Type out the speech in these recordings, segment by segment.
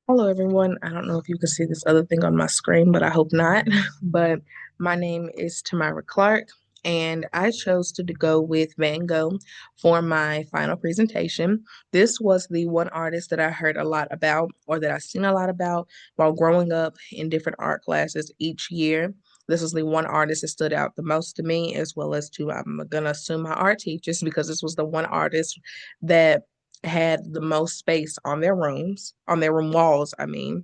Hello, everyone. I don't know if you can see this other thing on my screen, but I hope not. But my name is Tamara Clark, and I chose to go with Van Gogh for my final presentation. This was the one artist that I heard a lot about, or that I seen a lot about while growing up in different art classes each year. This was the one artist that stood out the most to me, as well as to, I'm gonna assume, my art teachers, because this was the one artist that had the most space on their rooms, on their room walls, I mean.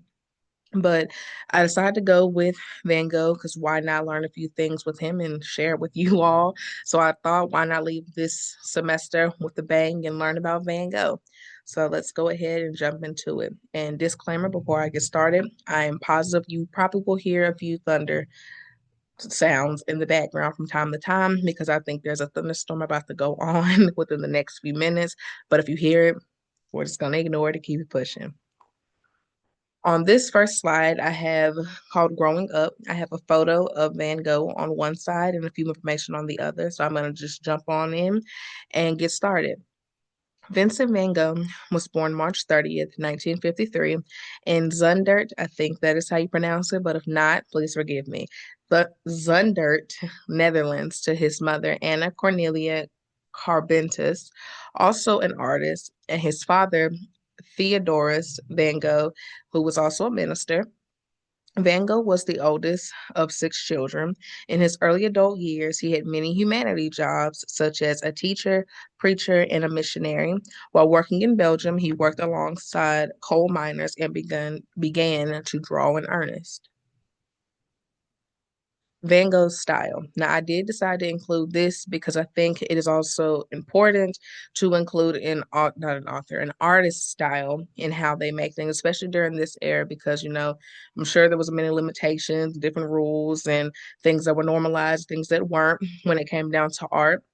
But I decided to go with Van Gogh because why not learn a few things with him and share it with you all? So I thought, why not leave this semester with a bang and learn about Van Gogh? So let's go ahead and jump into it. And disclaimer before I get started, I am positive you probably will hear a few thunder sounds in the background from time to time because I think there's a thunderstorm about to go on within the next few minutes. But if you hear it, we're just going to ignore it and keep it pushing. On this first slide, I have called Growing Up. I have a photo of Van Gogh on one side and a few information on the other. So I'm going to just jump on in and get started. Vincent van Gogh was born March 30th, 1953, in Zundert. I think that is how you pronounce it, but if not, please forgive me. But Zundert, Netherlands, to his mother, Anna Cornelia Carbentus, also an artist, and his father, Theodorus van Gogh, who was also a minister. Van Gogh was the oldest of six children. In his early adult years, he had many humanity jobs, such as a teacher, preacher, and a missionary. While working in Belgium, he worked alongside coal miners and began to draw in earnest. Van Gogh's style. Now, I did decide to include this because I think it is also important to include not an author, an artist's style in how they make things, especially during this era, because I'm sure there was many limitations, different rules, and things that were normalized, things that weren't when it came down to art.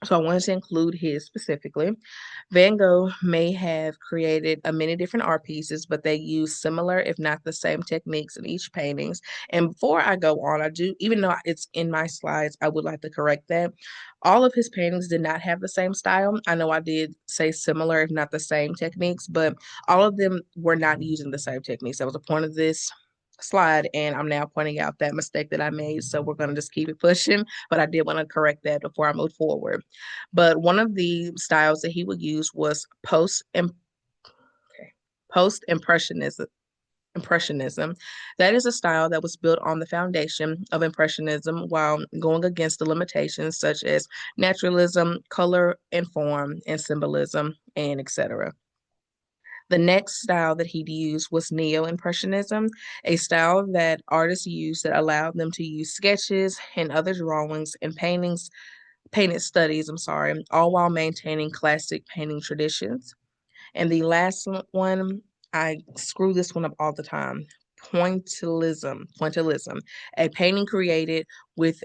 So I wanted to include his specifically. Van Gogh may have created a many different art pieces, but they use similar, if not the same techniques in each paintings. And before I go on, I do, even though it's in my slides, I would like to correct that. All of his paintings did not have the same style. I know I did say similar, if not the same techniques, but all of them were not using the same techniques. That was the point of this slide, and I'm now pointing out that mistake that I made. So we're going to just keep it pushing, but I did want to correct that before I move forward. But one of the styles that he would use was post impressionism. Impressionism. That is a style that was built on the foundation of Impressionism while going against the limitations such as naturalism, color and form, and symbolism, and etc. The next style that he'd use was Neo-Impressionism, a style that artists used that allowed them to use sketches and other drawings and painted studies, all while maintaining classic painting traditions. And the last one, I screw this one up all the time. Pointillism, a painting created with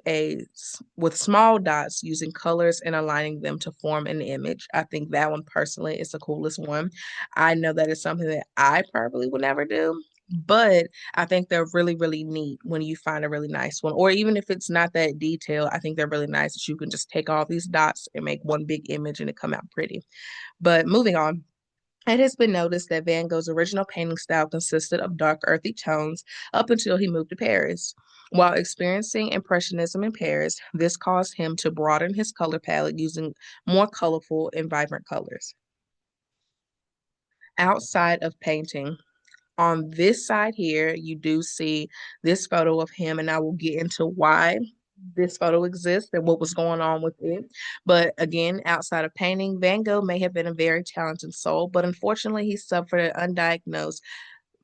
small dots using colors and aligning them to form an image. I think that one personally is the coolest one. I know that is something that I probably would never do, but I think they're really, really neat when you find a really nice one. Or even if it's not that detailed, I think they're really nice that you can just take all these dots and make one big image and it come out pretty. But moving on. It has been noticed that Van Gogh's original painting style consisted of dark, earthy tones up until he moved to Paris. While experiencing Impressionism in Paris, this caused him to broaden his color palette using more colorful and vibrant colors. Outside of painting, on this side here, you do see this photo of him, and I will get into why this photo exists and what was going on with it. But again, outside of painting, Van Gogh may have been a very talented soul, but unfortunately, he suffered an undiagnosed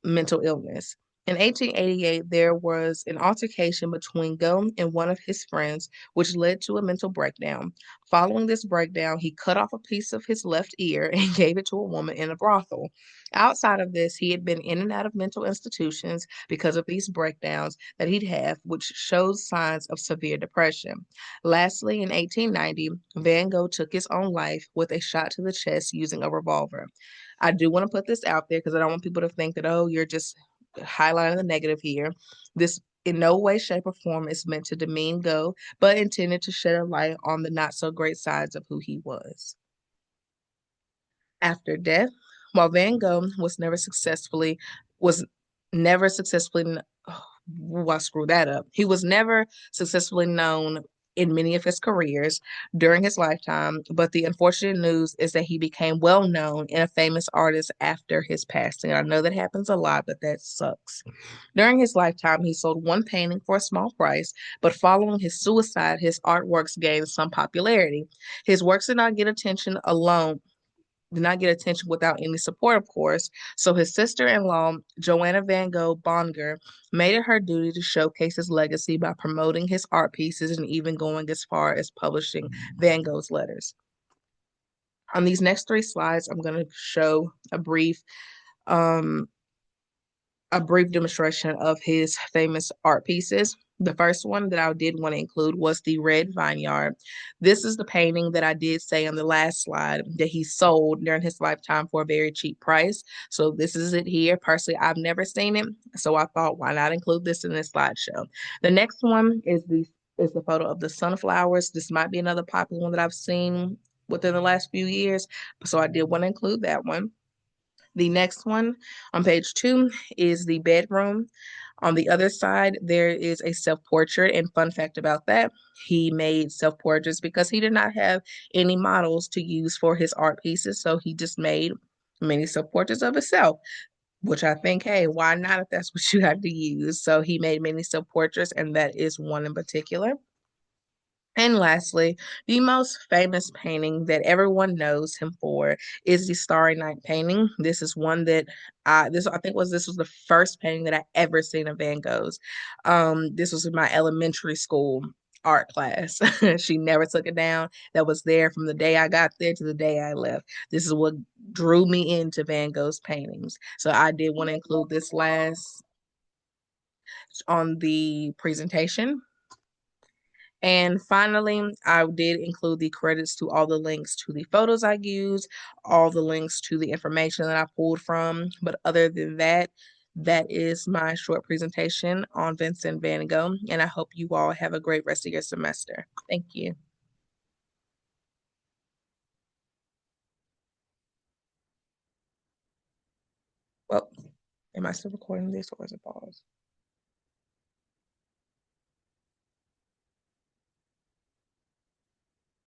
mental illness. In 1888, there was an altercation between Gogh and one of his friends, which led to a mental breakdown. Following this breakdown, he cut off a piece of his left ear and gave it to a woman in a brothel. Outside of this, he had been in and out of mental institutions because of these breakdowns that he'd have, which shows signs of severe depression. Lastly, in 1890, Van Gogh took his own life with a shot to the chest using a revolver. I do want to put this out there because I don't want people to think that, oh, you're just highlighting the negative here. This in no way, shape, or form is meant to demean Gogh, but intended to shed a light on the not so great sides of who he was. After death, while Van Gogh was never successfully was never successfully, I screwed that up. He was never successfully known in many of his careers during his lifetime, but the unfortunate news is that he became well known and a famous artist after his passing. I know that happens a lot, but that sucks. During his lifetime, he sold one painting for a small price, but following his suicide, his artworks gained some popularity. His works did not get attention without any support, of course. So his sister-in-law, Joanna Van Gogh Bonger, made it her duty to showcase his legacy by promoting his art pieces and even going as far as publishing Van Gogh's letters. On these next three slides, I'm going to show um, a brief demonstration of his famous art pieces. The first one that I did want to include was the Red Vineyard. This is the painting that I did say on the last slide that he sold during his lifetime for a very cheap price. So this is it here. Personally, I've never seen it, so I thought, why not include this in this slideshow? The next one is the photo of the sunflowers. This might be another popular one that I've seen within the last few years, so I did want to include that one. The next one on page 2 is the bedroom. On the other side, there is a self-portrait. And fun fact about that, he made self-portraits because he did not have any models to use for his art pieces. So he just made many self-portraits of himself, which I think, hey, why not if that's what you have to use? So he made many self-portraits, and that is one in particular. And lastly, the most famous painting that everyone knows him for is the Starry Night painting. This is one that this was the first painting that I ever seen of Van Gogh's. This was in my elementary school art class. She never took it down. That was there from the day I got there to the day I left. This is what drew me into Van Gogh's paintings. So I did want to include this last on the presentation. And finally, I did include the credits to all the links to the photos I used, all the links to the information that I pulled from. But other than that, that is my short presentation on Vincent Van Gogh. And I hope you all have a great rest of your semester. Thank you. Well, am I still recording this or is it paused?